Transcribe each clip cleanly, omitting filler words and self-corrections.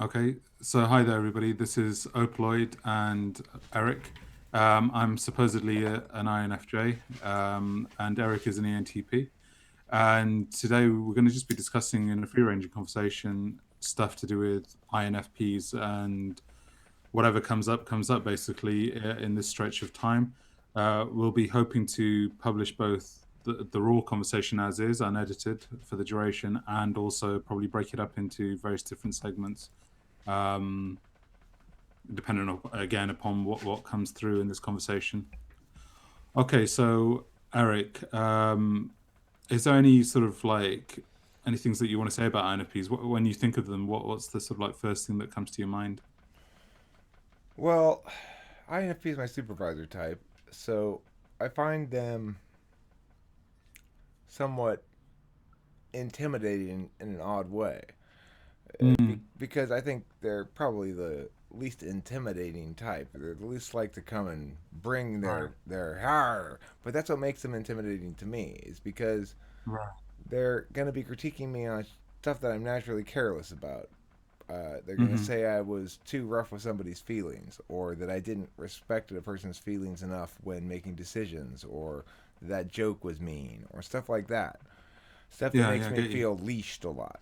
Okay, so hi there, everybody. This is Opaloid and Eric. I'm supposedly an INFJ, and Eric is an ENTP. And today we're going to just be discussing in a free-ranging conversation stuff to do with INFPs and whatever comes up, basically, in this stretch of time. We'll be hoping to publish both the raw conversation as is, unedited, for the duration, and also probably break it up into various different segments um, depending on, again, upon what comes through in this conversation. Okay, so Eric, is there any sort of like any things that you want to say about INFPs? When you think of them, what's the sort of like first thing that comes to your mind? Well, INFP is my supervisor type, so I find them somewhat intimidating in an odd way. Mm, Because I think they're probably the least intimidating type. They're the least like to come and bring right, their har. But that's what makes them intimidating to me, is because right. they're going to be critiquing me on stuff that I'm naturally careless about. They're going to Mm-hmm. say I was too rough with somebody's feelings, or that I didn't respect a person's feelings enough when making decisions, or that joke was mean, or stuff like that. Stuff that Yeah, makes yeah, I me get you. feel leashed a lot.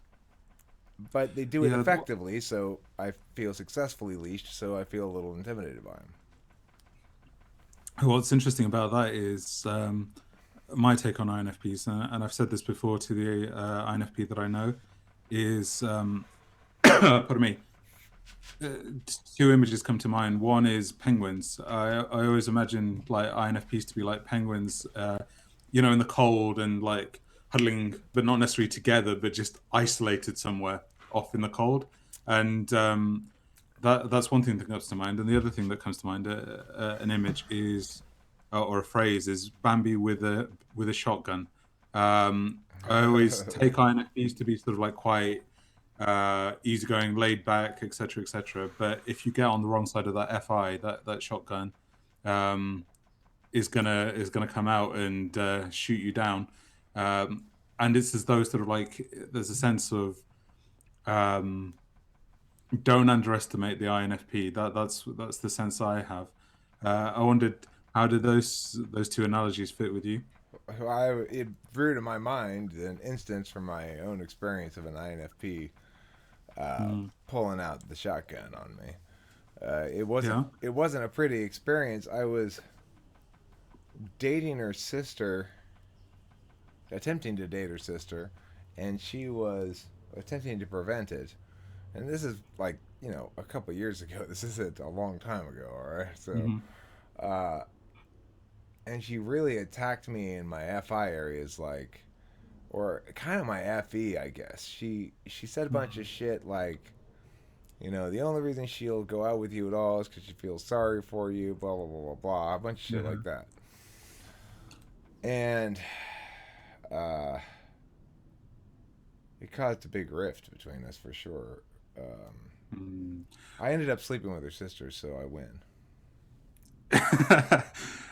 But they do it Yeah, effectively, so I feel successfully leashed, so I feel a little intimidated by them. what's interesting about that is my take on INFPs, and I've said this before to the INFP that I know, is pardon me. uh, Two images come to mind. One is penguins. I always imagine like INFPs to be like penguins, in the cold and like huddling, but not necessarily together, but just isolated somewhere off in the cold. And that's one thing that comes to mind. And the other thing that comes to mind, an image is, or a phrase is Bambi with a shotgun. I always take INFPs to be sort of like quite easygoing, laid back, etc., etc. But if you get on the wrong side of that FI, that shotgun um, is gonna come out and shoot you down. And it's as though sort of like there's a sense of um, don't underestimate the INFP. That's the sense I have. I wondered how did those two analogies fit with you? It drew to my mind an instance from my own experience of an INFP Mm. pulling out the shotgun on me. Yeah. It wasn't a pretty experience. I was dating her sister, attempting to date her sister, and she was attempting to prevent it. And this is like a couple years ago. This isn't a long time ago, all right. So, Hmm. uh, and she really attacked me in my FI areas, like, or kind of my FE, I guess. She said a bunch of shit like, the only reason she'll go out with you at all is because she feels sorry for you, blah blah blah blah blah, a bunch of shit Yeah. like that. And uh, it caused a big rift between us for sure. Um, Mm. I ended up sleeping with her sister, so I win.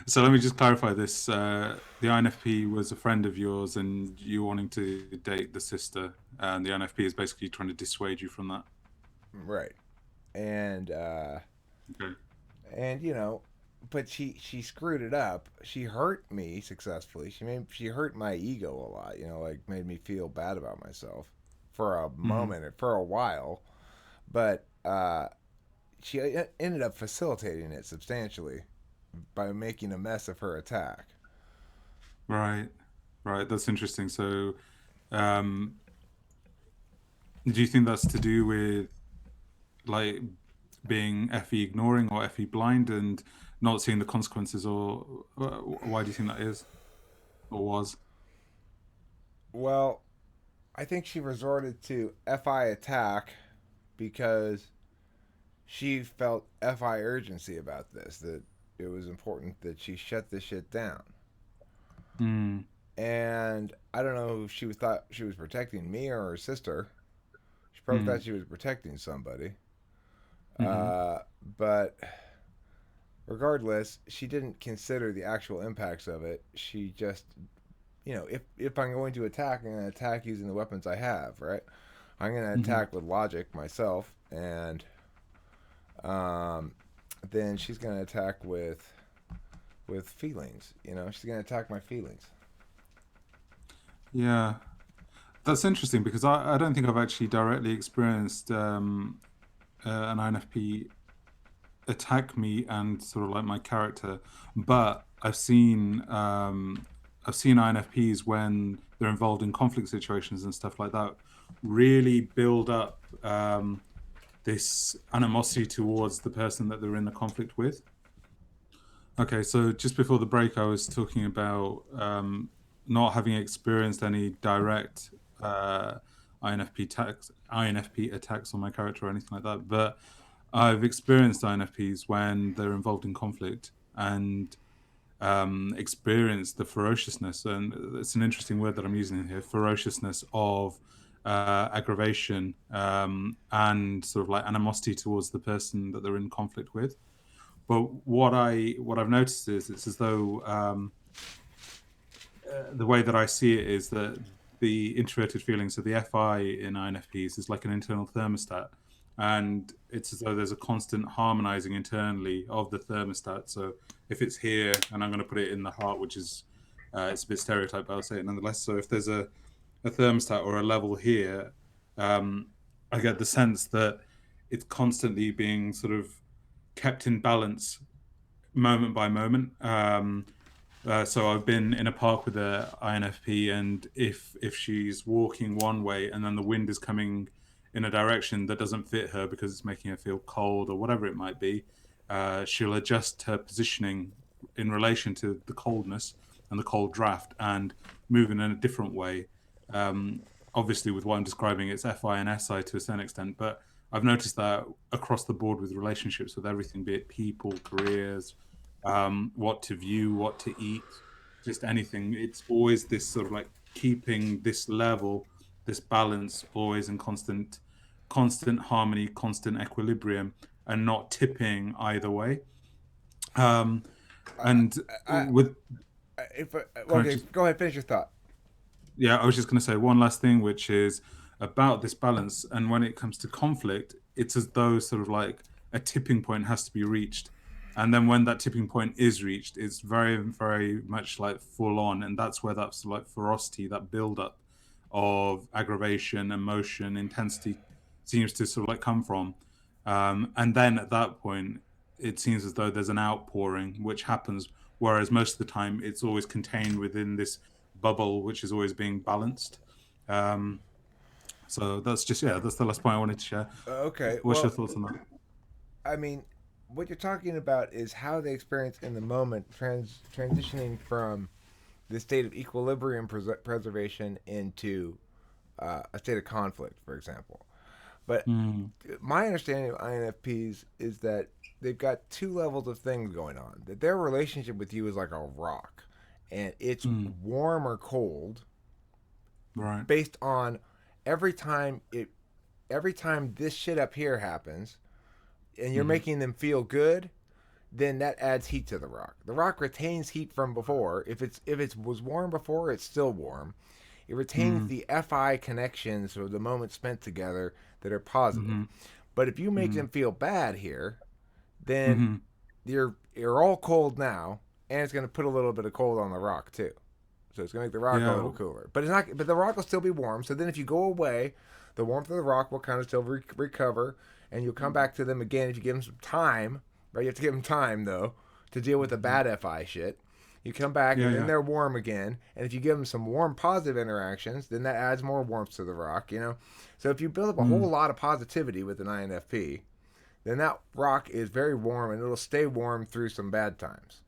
So let me just clarify this. The INFP was a friend of yours, and you wanting to date the sister, and the INFP is basically trying to dissuade you from that. Right. And Okay. and but she screwed it up. She hurt me successfully. She hurt my ego a lot. Like made me feel bad about myself for a Hmm. moment, for a while. But she ended up facilitating it substantially by making a mess of her attack. Right. Right. That's interesting. So, um, do you think that's to do with like being FE ignoring or FE blind and not seeing the consequences, or why do you think that is or was? Well, I think she resorted to FI attack because she felt FI urgency about this, that it was important that she shut this shit down. Mm. And I don't know if she thought she was protecting me or her sister. She probably thought Mm. she was protecting somebody. Hmm. Uh, but regardless, she didn't consider the actual impacts of it. She just, if I'm going to attack, I'm going to attack using the weapons I have, right? I'm gonna Hmm. attack with logic myself, and um, then she's gonna attack with feelings. You know, she's gonna attack my feelings. Yeah, that's interesting because I don't think I've actually directly experienced an INFP attack me and sort of like my character, but I've seen INFPs when they're involved in conflict situations and stuff like that really build up this animosity towards the person that they're in the conflict with. Okay, so just before the break, I was talking about not having experienced any direct INFP attacks on my character or anything like that, but I've experienced INFPs when they're involved in conflict and experienced the ferociousness, and it's an interesting word that I'm using here, ferociousness of aggravation and sort of like animosity towards the person that they're in conflict with. But what I've noticed is it's as though the way that I see it is that the introverted feelings of the FI in INFPs is like an internal thermostat, and it's as though there's a constant harmonizing internally of the thermostat. So if it's here, and I'm going to put it in the heart, which is it's a bit stereotyped, but I'll say it nonetheless. So if there's a thermostat or a level here, um, I get the sense that it's constantly being sort of kept in balance moment by moment. So I've been in a park with a INFP, and if she's walking one way and then the wind is coming in a direction that doesn't fit her because it's making her feel cold or whatever it might be, she'll adjust her positioning in relation to the coldness and the cold draft and move in a different way. Obviously, with what I'm describing, it's FI and SI to a certain extent, but I've noticed that across the board with relationships, with everything, be it people, careers, what to view, what to eat, just anything. It's always this sort of like keeping this level, this balance, always in constant harmony, constant equilibrium, and not tipping either way. Um, I, and I, with if can I okay, just go ahead, finish your thought. Yeah, I was just going to say one last thing, which is about this balance. And when it comes to conflict, it's as though sort of like a tipping point has to be reached. And then when that tipping point is reached, it's very, very much like full on. And that's where that sort of like ferocity, that build up of aggravation, emotion, intensity seems to sort of like come from. And then at that point, it seems as though there's an outpouring which happens, whereas most of the time it's always contained within this bubble, which is always being balanced. Um, so that's just that's the last point I wanted to share. Okay, What's your well, thoughts on that? I mean, what you're talking about is how they experience in the moment, transitioning from the state of equilibrium preservation into a state of conflict, for example. But Mm, my understanding of INFPs is that they've got two levels of things going on. That their relationship with you is like a rock, and it's mm, warm or cold right. based on every time it every time this shit up here happens, and you're Mm, making them feel good, then that adds heat to the rock. The rock retains heat from before. If it was warm before, it's still warm. It retains mm, the Fi connections or the moments spent together that are positive. mm, But if you make mm, them feel bad here, then mm, you're all cold now, and it's going to put a little bit of cold on the rock too. So it's going to make the rock a yeah. little cooler. But it's not. But the rock will still be warm. So then, if you go away, the warmth of the rock will kind of still recover, and you'll come back to them again if you give them some time. Right? You have to give them time though to deal with the Mhm. bad Fi shit. You come back Yeah, and then yeah. they're warm again. And if you give them some warm positive interactions, then that adds more warmth to the rock. You know. So if you build up a whole Mm, lot of positivity with an INFP, then that rock is very warm and it'll stay warm through some bad times.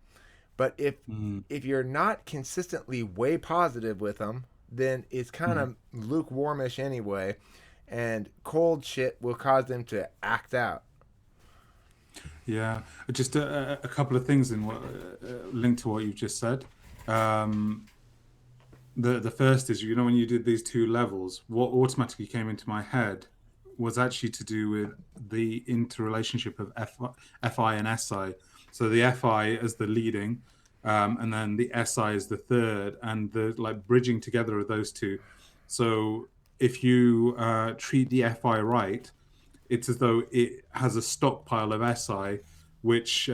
But mm, if you're not consistently way positive with them, then it's kind mm. of lukewarmish anyway, and cold shit will cause them to act out. Yeah. Just a couple of things in what linked to what you've just said. Um, the first is, when you did these two levels, what automatically came into my head was actually to do with the interrelationship of FI and SI. So the FI as the leading, and then the SI as the third, and the like bridging together of those two. So if you treat the FI right, it's as though it has a stockpile of SI which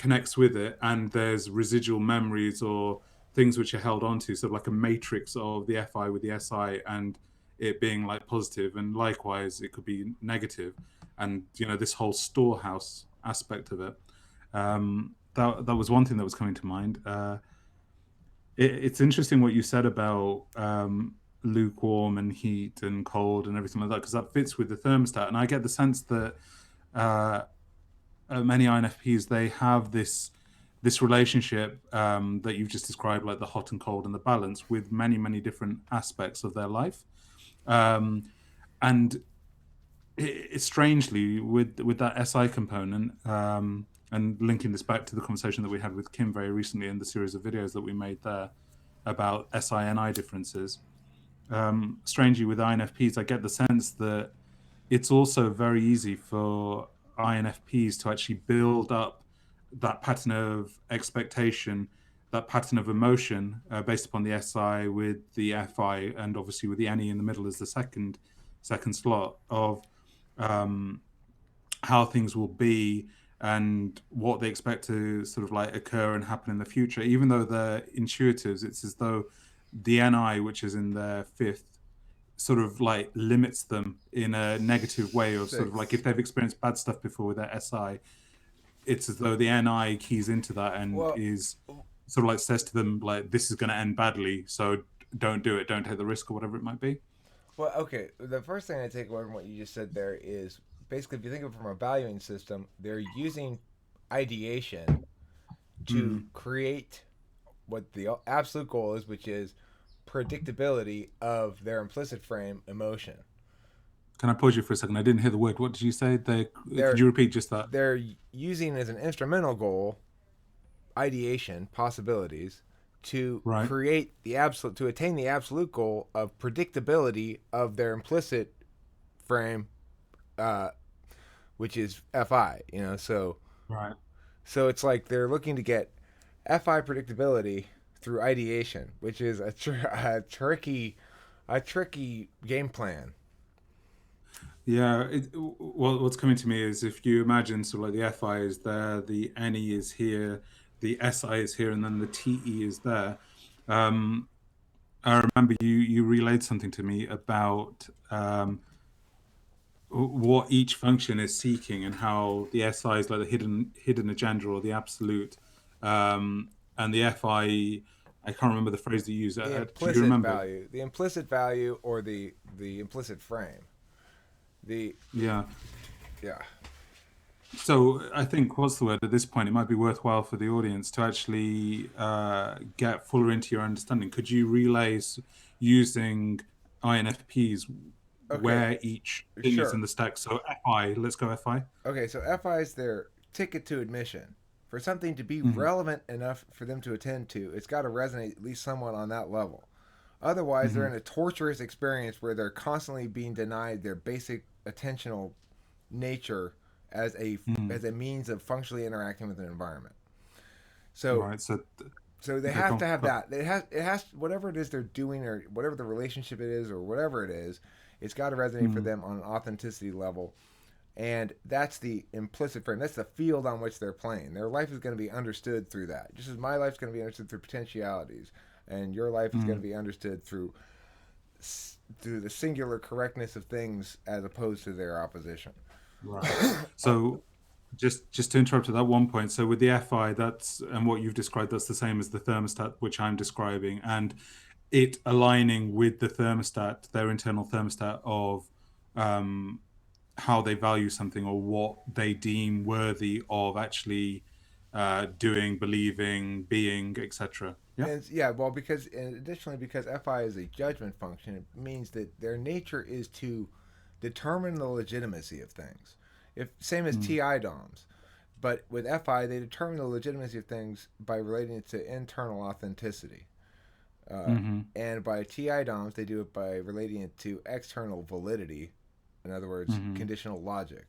connects with it, and there's residual memories or things which are held onto, so like a matrix of the FI with the SI and it being like positive, and likewise it could be negative, and this whole storehouse aspect of it. That was one thing that was coming to mind. It's interesting what you said about lukewarm and heat and cold and everything like that, because that fits with the thermostat, and I get the sense that uh, many INFPs, they have this relationship that you've just described, like the hot and cold and the balance, with many different aspects of their life. And it's strangely with that SI component, and linking this back to the conversation that we had with Kim very recently in the series of videos that we made there about SI and I differences. Strangely, with INFPs, I get the sense that it's also very easy for INFPs to actually build up that pattern of expectation, that pattern of emotion based upon the SI with the FI, and obviously with the NE in the middle as the second slot of how things will be and what they expect to sort of like occur and happen in the future. Even though they're intuitives, it's as though the NI, which is in their fifth, sort of like limits them in a negative way, or sort of like if they've experienced bad stuff before with their SI, it's as though the NI keys into that and Well, is sort of like says to them like, this is going to end badly, so don't do it, don't take the risk, or whatever it might be. well, okay. The first thing I take away from what you just said there is basically, if you think of it from a valuing system, they're using ideation to Mm. create what the absolute goal is, which is predictability of their implicit frame emotion. Can I pause you for a second? I didn't hear the word. What did you say? Could They're you repeat just that? they're using as an instrumental goal ideation possibilities to Right. create the absolute to attain the absolute goal of predictability of their implicit frame, uh, which is Fi. Right. So it's like they're looking to get Fi predictability through ideation, which is a tricky game plan. Yeah. Well, what's coming to me is, if you imagine sort of like the FI is there, the NE is here, the SI is here, and then the TE is there. Um, I remember you relayed something to me about what each function is seeking, and how the SI is like the hidden agenda, or the absolute, and the FI. I can't remember the phrase that you use. Could you remember? The implicit value, or the implicit frame. The Yeah. yeah. So I think, what's the word at this point? It might be worthwhile for the audience to actually get fuller into your understanding. Could you relay using INFPs Okay, where each thing is in sure. the stack? So FI, let's go FI. Okay, so Fi is their ticket to admission. For something to be Hmm. relevant enough for them to attend to, it's got to resonate at least somewhat on that level. Otherwise, they're Hmm. in a torturous experience where they're constantly being denied their basic attentional nature as a Hmm. as a means of functionally interacting with an environment. So Right. So, so they okay, have go to have on. that. It has whatever it is they're doing, or whatever the relationship it is, or whatever it is, it's got to resonate for Hmm. them on an authenticity level. And that's the implicit frame. That's the field on which they're playing. Their life is going to be understood through that. Just as my life's going to be understood through potentialities, and your life is going Hmm. to be understood through the singular correctness of things as opposed to their opposition. Right. So, just to interrupt at that one point. So with the FI, that's, and what you've described, that's the same as the thermostat which I'm describing, and it aligning with the thermostat, their internal thermostat of um, how they value something, or what they deem worthy of actually doing, believing, being, etc. Yeah. And yeah, well, and additionally, because Fi is a judgment function, it means that their nature is to determine the legitimacy of things. If same as Mm. TI DOMs, but with Fi, they determine the legitimacy of things by relating it to internal authenticity. Uh, Hmm. and by TI DOMs, they do it by relating it to external validity. In other words, Hmm. conditional logic.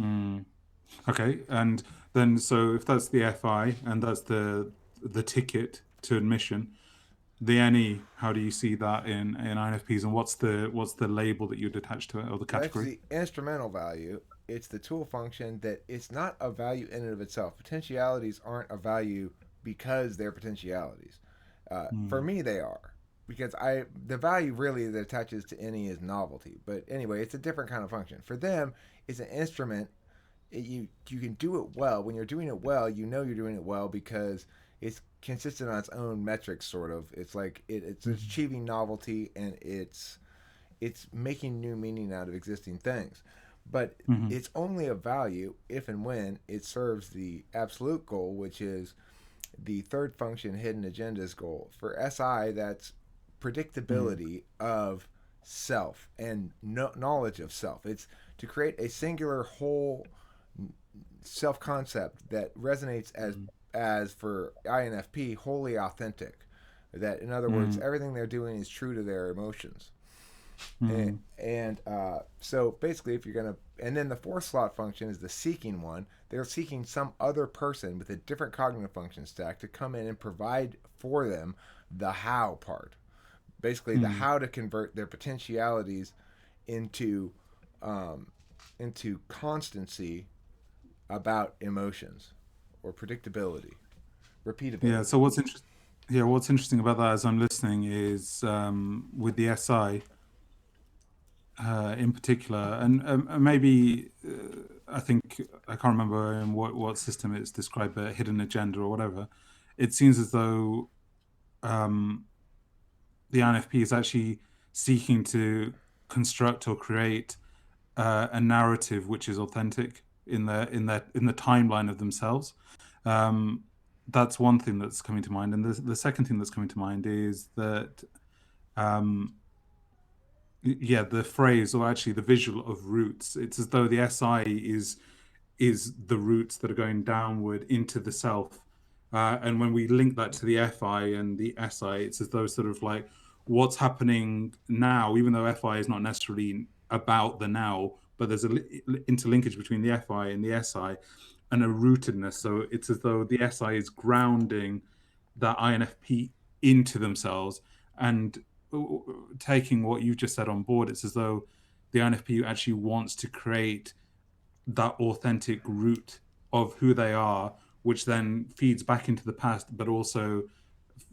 Mm. Okay, and then, so if that's the FI and that's the ticket to admission, the NE, how do you see that in INFPs, and what's the label that you'd attach to it, or the That's category? the instrumental value. It's the tool function that it's not a value in and of itself. Potentialities aren't a value because they're potentialities. For Mm. me, they are because the value really that attaches to any is novelty. But anyway, it's a different kind of function. For them, it's an instrument. You can do it well. When you're doing it well, you know you're doing it well because it's consistent on its own metrics. Sort of. It's like it's Mm. achieving novelty and it's making new meaning out of existing things. But Mm. it's only a value if and when it serves the absolute goal, which is the third function hidden agendas goal. For SI, that's Mm. predictability of self and knowledge of self. It's to create a singular whole self concept that resonates Mm. as for INFP wholly authentic. That in other words, Mm. everything they're doing is true to their emotions. and, Mm. and so basically if you're going to and then the fourth slot function is the seeking one. They're seeking some other person with a different cognitive function stack to come in and provide for them the how part, basically the Mm. how to convert their potentialities into um, into constancy about emotions or predictability, Yeah. repeatability. So what's interesting? Yeah, what's interesting about that as I'm listening is with the SI in particular, and maybe I think I can't remember in what system it's described, but hidden agenda or whatever. It seems as though um, the INFP is actually seeking to construct or create a narrative which is authentic in the timeline of themselves. Um, that's one thing that's coming to mind, and the second thing that's coming to mind is that um, yeah, the phrase or actually the visual of roots. It's as though the SI is the roots that are going downward into the self. And when we link that to the FI and the SI, it's as though sort of like what's happening now, even though FI is not necessarily about the now, but there's a interlinkage between the FI and the SI and a rootedness. So it's as though the SI is grounding that INFP into themselves and taking what you just said on board. It's as though the INFP actually wants to create that authentic root of who they are, which then feeds back into the past, but also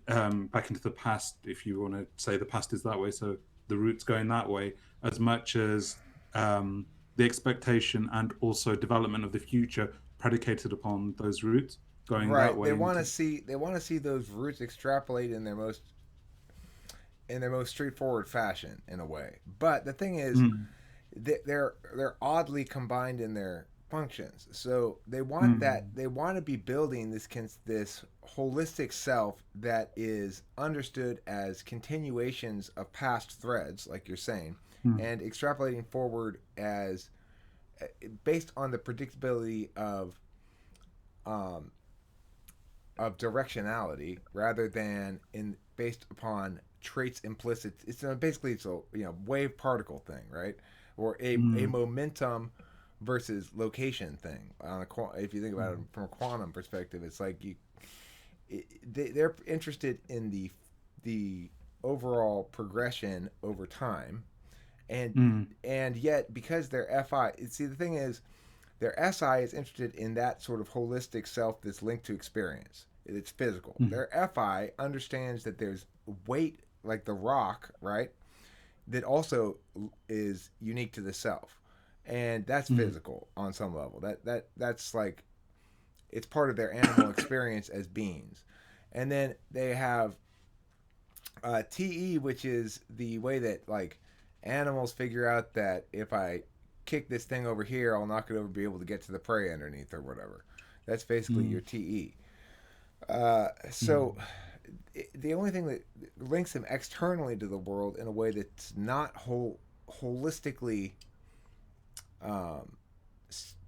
back into the past, if you want to say the past is that way. So the roots going that way, as much as the expectation and also development of the future predicated upon those roots going that Right, way into. they want to see those roots extrapolate in their most straightforward fashion in a way. But the thing is, Mm. they're oddly combined in their functions. So Mm. they want to be building this holistic self that is understood as continuations of past threads, like you're saying, Mm. and extrapolating forward as based on the predictability um, of directionality rather than in based upon traits implicit. It's basically it's a wave particle thing, right? Or a Mm. momentum versus location thing. If you think about it Mm. from a quantum perspective, it's like they're interested in the overall progression over time, and Mm. and yet because they're Fi, see the thing is their SI is interested in that sort of holistic self that's linked to experience. It's physical. Mm. Their Fi understands that there's weight, like the rock, right? That also is unique to the self, and that's Mm. physical on some level. That's like it's part of their animal experience as beings. And then they have TE, which is the way that like animals figure out that if I kick this thing over here, I'll knock it over, be able to get to the prey underneath or whatever. That's basically Mm. your TE. So Mm. the only thing that links them externally to the world in a way that's not holistically um,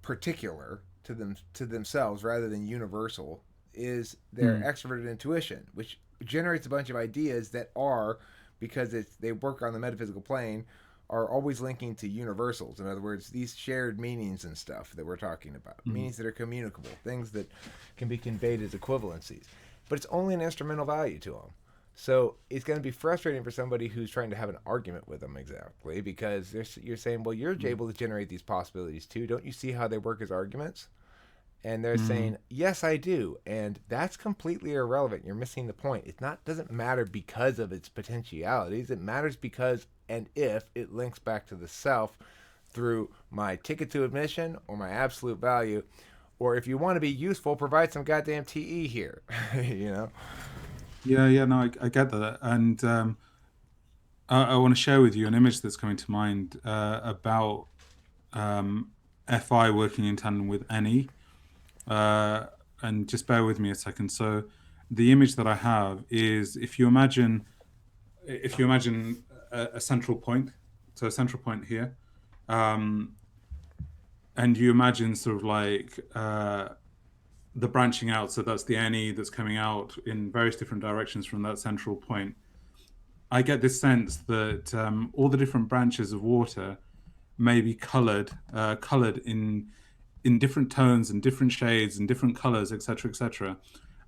particular to themselves rather than universal is their Mm. extroverted intuition, which generates a bunch of ideas that are because they work on the metaphysical plane are always linking to universals. In other words, these shared meanings and stuff that we're talking about, Mm. meanings that are communicable, things that can be conveyed as equivalencies. But it's only an instrumental value to them. So it's going to be frustrating for somebody who's trying to have an argument with them, exactly, because you're saying, well, you're able to generate these possibilities too. Don't you see how they work as arguments? And they're Mm. saying, yes, I do. And that's completely irrelevant. You're missing the point. It not doesn't matter because of its potentialities. It matters because and if it links back to the self through my ticket to admission or my absolute value. Or if you want to be useful, provide some goddamn TE here. you know? Yeah, yeah, no, I get that. And I want to share with you an image that's coming to mind about um, Fi working in tandem with NE. Uh, and just bear with me a second. So the image that I have is if you imagine a central point, so a central point here, um, and you imagine sort of like the branching out. So that's the NE that's coming out in various different directions from that central point. I get this sense that all the different branches of water may be colored in different tones and different shades and different colors, etc., etc.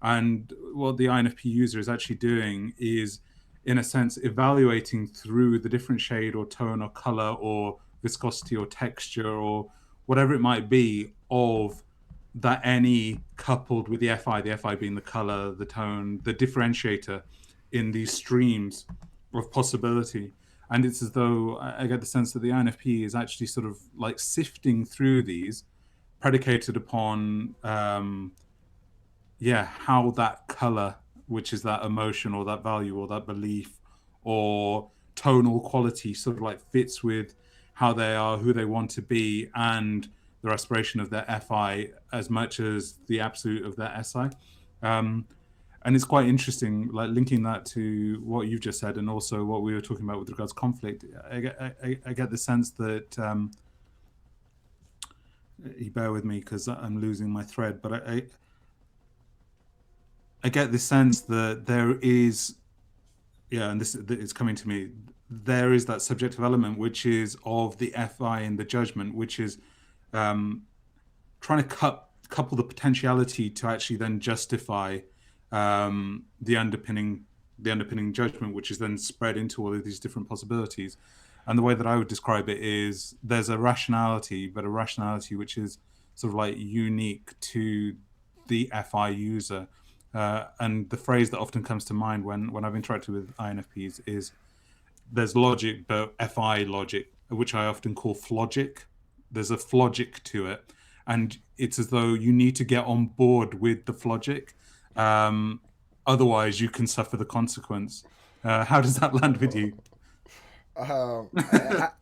And what the INFP user is actually doing is, in a sense, evaluating through the different shade or tone or color or viscosity or texture or whatever it might be of that NE coupled with the FI being the color, the tone, the differentiator in these streams of possibility. And it's as though I get the sense that the INFP is actually sort of like sifting through these, predicated upon yeah, how that color, which is that emotion or that value or that belief or tonal quality, sort of like fits with how they are, who they want to be, and their aspiration of their Fi as much as the absolute of their Si. Um, and it's quite interesting, like linking that to what you've just said, and also what we were talking about with regards to conflict. I get the sense that you bear with me because I'm losing my thread, but I get the sense that there is, yeah, and this it's coming to me. There is that subjective element, which is of the Fi and the judgment, which is um, trying to couple the potentiality to actually then justify the underpinning judgment, which is then spread into all of these different possibilities. And the way that I would describe it is there's a rationality, but a rationality which is sort of like unique to the Fi user. And the phrase that often comes to mind when I've interacted with INFPs is there's logic, but Fi logic, which I often call flogic. There's a flogic to it, and it's as though you need to get on board with the flogic. Um, Otherwise, you can suffer the consequence. How does that land with you?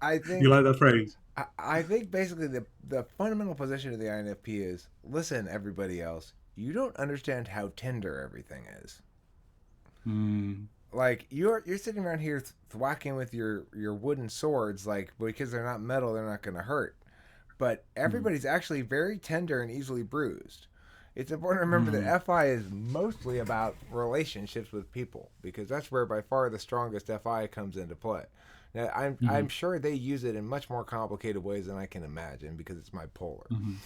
I You think like that phrase? I think basically the fundamental position of the INFP is listen, everybody else, you don't understand how tender everything is. Mm, Like you're sitting around here thwacking with your wooden swords, like because they're not metal, they're not going to hurt. But mm, everybody's actually very tender and easily bruised. It's important to remember mm, that Fi is mostly about relationships with people because that's where by far the strongest Fi comes into play. Now, I'm mm, sure they use it in much more complicated ways than I can imagine because it's bipolar, mm,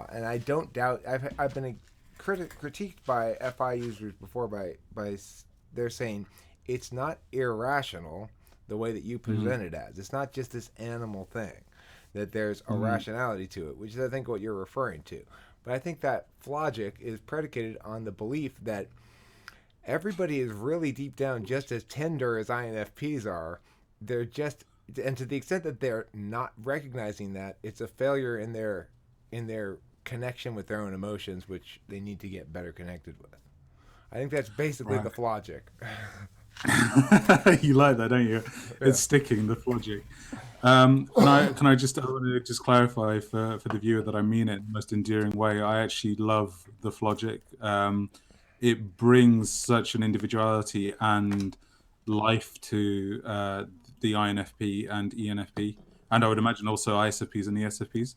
and I don't doubt I've been critiqued by Fi users before by they're saying it's not irrational the way that you mm, present it as. It's not just this animal thing. That there's a mm, rationality to it, which is I think what you're referring to. But I think that Flogic is predicated on the belief that everybody is really deep down just as tender as INFPs are. They're just, and to the extent that they're not recognizing that, it's a failure in their connection with their own emotions, which they need to get better connected with. I think that's basically the right. Flogic. You like that, don't you? yeah. It's sticking the logic. Can I just I want to just clarify for the viewer that I mean it in the most endearing way. I actually love the logic. It brings such an individuality and life to the INFP and ENFP, and I would imagine also ISFPs and ESFPs.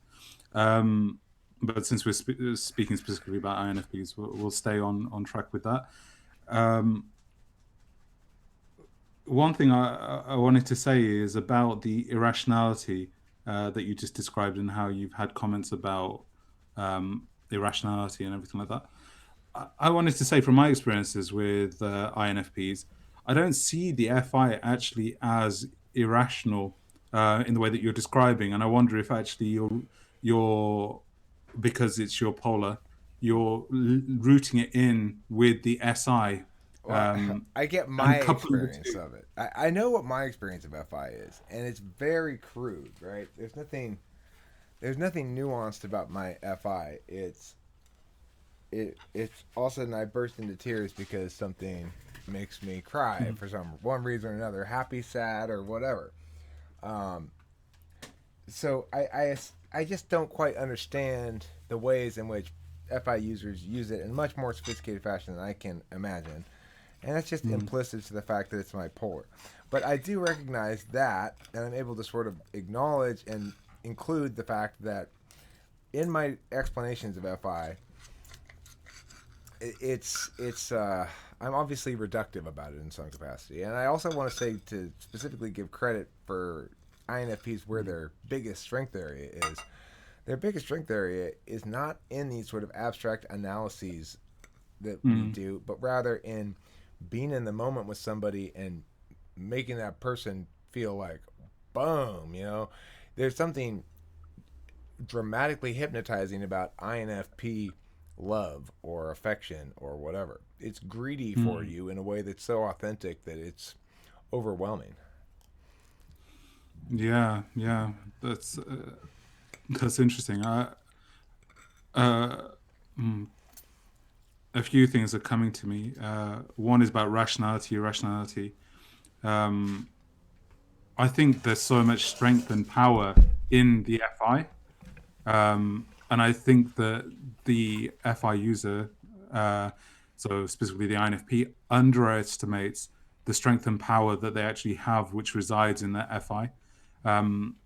Um, but since we're speaking specifically about INFPs, we'll stay on track with that. Um, One thing I wanted to say is about the irrationality that you just described and how you've had comments about irrationality and everything like that. I wanted to say from my experiences with INFPs, I don't see the FI actually as irrational in the way that you're describing, and I wonder if actually you're because it's your polar, you're rooting it in with the SI Well, I get my and coupling the experience two. of it. I know what my experience of FI is, and it's very crude, right? There's nothing nuanced about my FI. It's all of a sudden I burst into tears because something makes me cry Mhm. for some one reason or another, happy, sad, or whatever. Um, so I just don't quite understand the ways in which FI users use it in much more sophisticated fashion than I can imagine. And that's just Mm. implicit to the fact that it's my polar. But I do recognize that, and I'm able to sort of acknowledge and include the fact that in my explanations of FI, it's I'm obviously reductive about it in some capacity, and I also want to say to specifically give credit for INFPs where Mm. their biggest strength area is. Their biggest strength area is not in these sort of abstract analyses that we Mm. do, but rather in being in the moment with somebody and making that person feel like, boom, there's something dramatically hypnotizing about INFP love or affection or whatever. It's greedy for Mm. you in a way that's so authentic that it's overwhelming. Yeah, yeah, that's interesting. Uh, mm, a few things are coming to me. One is about rationality, irrationality. Um, I think there's so much strength and power in the FI, and I think that the FI user, uh, so specifically the INFP, underestimates the strength and power that they actually have, which resides in their FI. Um,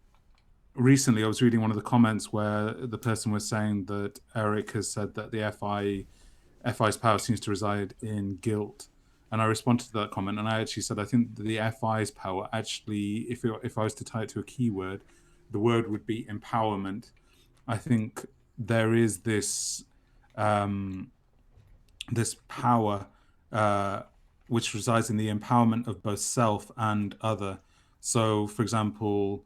Recently, I was reading one of the comments where the person was saying that Eric has said that the FI's power seems to reside in guilt. And I responded to that comment, and I actually said I think the FI's power actually, if I was to tie it to a keyword, the word would be empowerment. I think there is um, this power uh, which resides in the empowerment of both self and other. So, for example,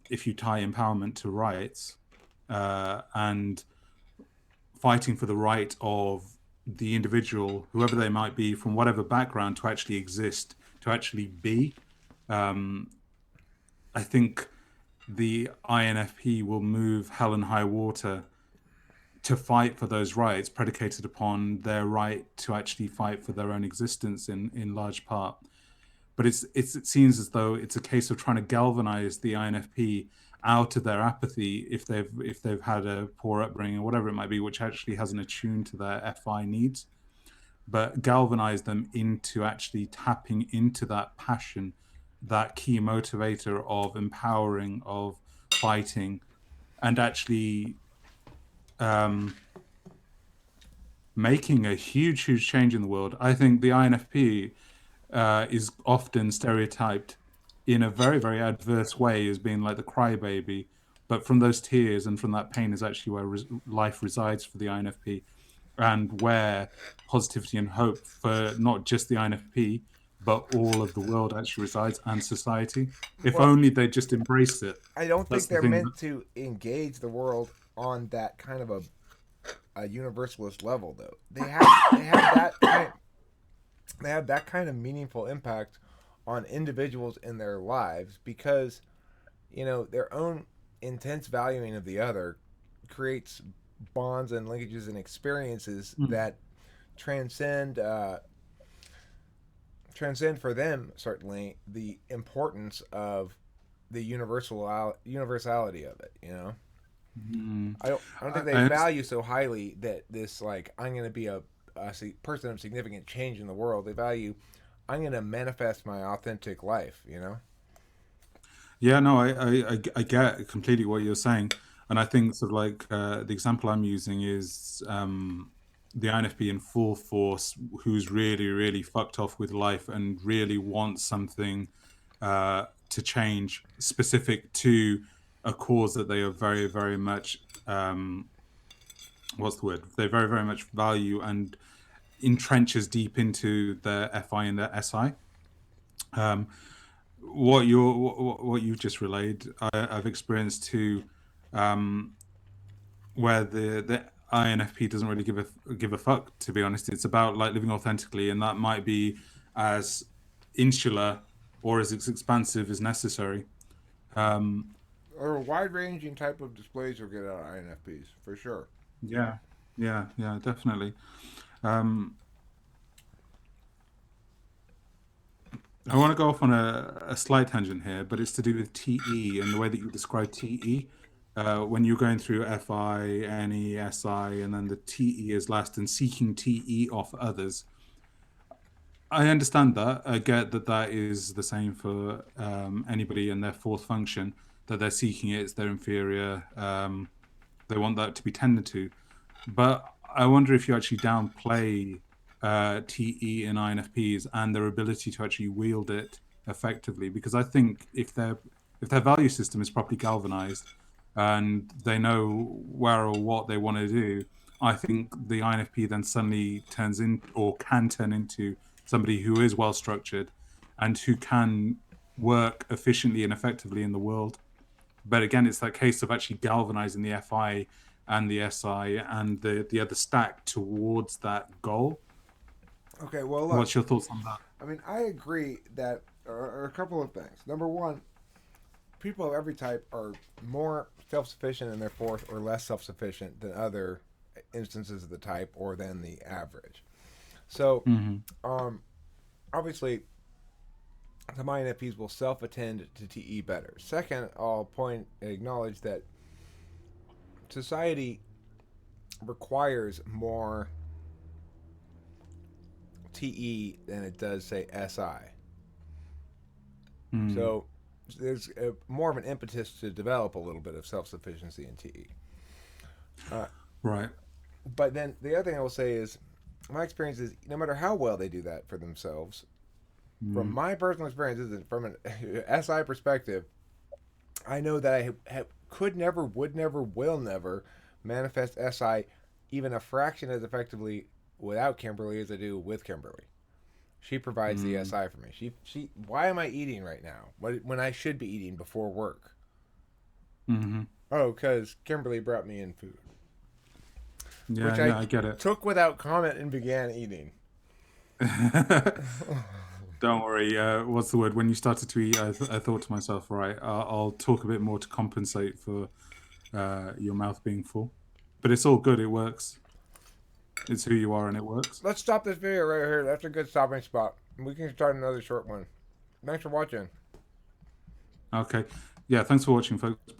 if you tie empowerment to rights and fighting for the right of the individual, whoever they might be, from whatever background, to actually exist, to actually be, um, I think the INFP will move hell and high water to fight for those rights predicated upon their right to actually fight for their own existence in large part. But it seems as though it's a case of trying to galvanize the INFP out of their apathy if they've had a poor upbringing or whatever it might be, which actually hasn't attuned to their FI needs, but galvanize them into actually tapping into that passion, that key motivator of empowering, of fighting, and actually um, making a huge, huge change in the world. I think the INFP is often stereotyped in a very, very adverse way as being like the crybaby. But from those tears and from that pain is actually where life resides for the INFP, and where positivity and hope for not just the INFP, but all of the world actually resides, and society. If Well, only they just embraced it. I don't think That's the they're thing. meant to engage the world on that kind of a universalist level, though. They have that kind of meaningful impact on individuals in their lives because their own intense valuing of the other creates bonds and linkages and experiences Mm, that transcend transcend for them certainly the importance of the universality of it. mm. I don't think they I value so highly that this like I'm going to be a person of significant change in the world. They value I'm going to manifest my authentic life. Yeah, no, I get completely what you're saying, and I think sort of like the example I'm using is the INFP in full force, who's really, really fucked off with life and really wants something to change, specific to a cause that they are very, very much what's the word? They very, very much value, and entrenches deep into their FI and their SI. What you've just relayed, I've experienced too, where the INFP doesn't really give a fuck. To be honest, it's about like living authentically, and that might be as insular or as expansive as necessary. Or a wide-ranging type of displays you'll get out of INFPs, for sure. Yeah, yeah, definitely. Um, I want to go off on a slight tangent here, but it's to do with TE and the way that you describe TE. When you're going through FI, NE, SI, and then the TE is last, and seeking TE off others. I understand that. I get that that is the same for anybody in their fourth function, that they're seeking it, it's their inferior. They want that to be tended to. But I wonder if you actually downplay TE and INFPs and their ability to actually wield it effectively, because I think if their value system is properly galvanized and they know where or what they want to do, I think the INFP then suddenly turns in, or can turn into, somebody who is well structured and who can work efficiently and effectively in the world. But again, it's that case of actually galvanizing the FI and the SI and the other stack towards that goal. Okay, well, look, What's your thoughts on that? I mean, I agree that are a couple of things. Number one, people of every type are more self-sufficient in their fourth or less self-sufficient than other instances of the type or than the average. So, obviously, the INFPs will self-attend to TE better. Second, I'll acknowledge that society requires more TE than it does, say, SI. So there's more of an impetus to develop a little bit of self-sufficiency in TE. Right. But then the other thing I will say is, my experience is, no matter how well they do that for themselves, from my personal experience, from an SI perspective, I know that I could never, would never, will never manifest SI even a fraction as effectively without Kimberly as I do with Kimberly. She provides the SI for me. She. Why am I eating right now when I should be eating before work? Oh, because Kimberly brought me in food. Yeah, which I get it. Took without comment and began eating. Don't worry. What's the word? When you started to eat, I thought to myself, right, I'll talk a bit more to compensate for your mouth being full. But it's all good. It works. It's who you are, and it works. Let's stop this video right here. That's a good stopping spot. We can start another short one. Thanks for watching. Okay. Yeah, thanks for watching, folks. Bye.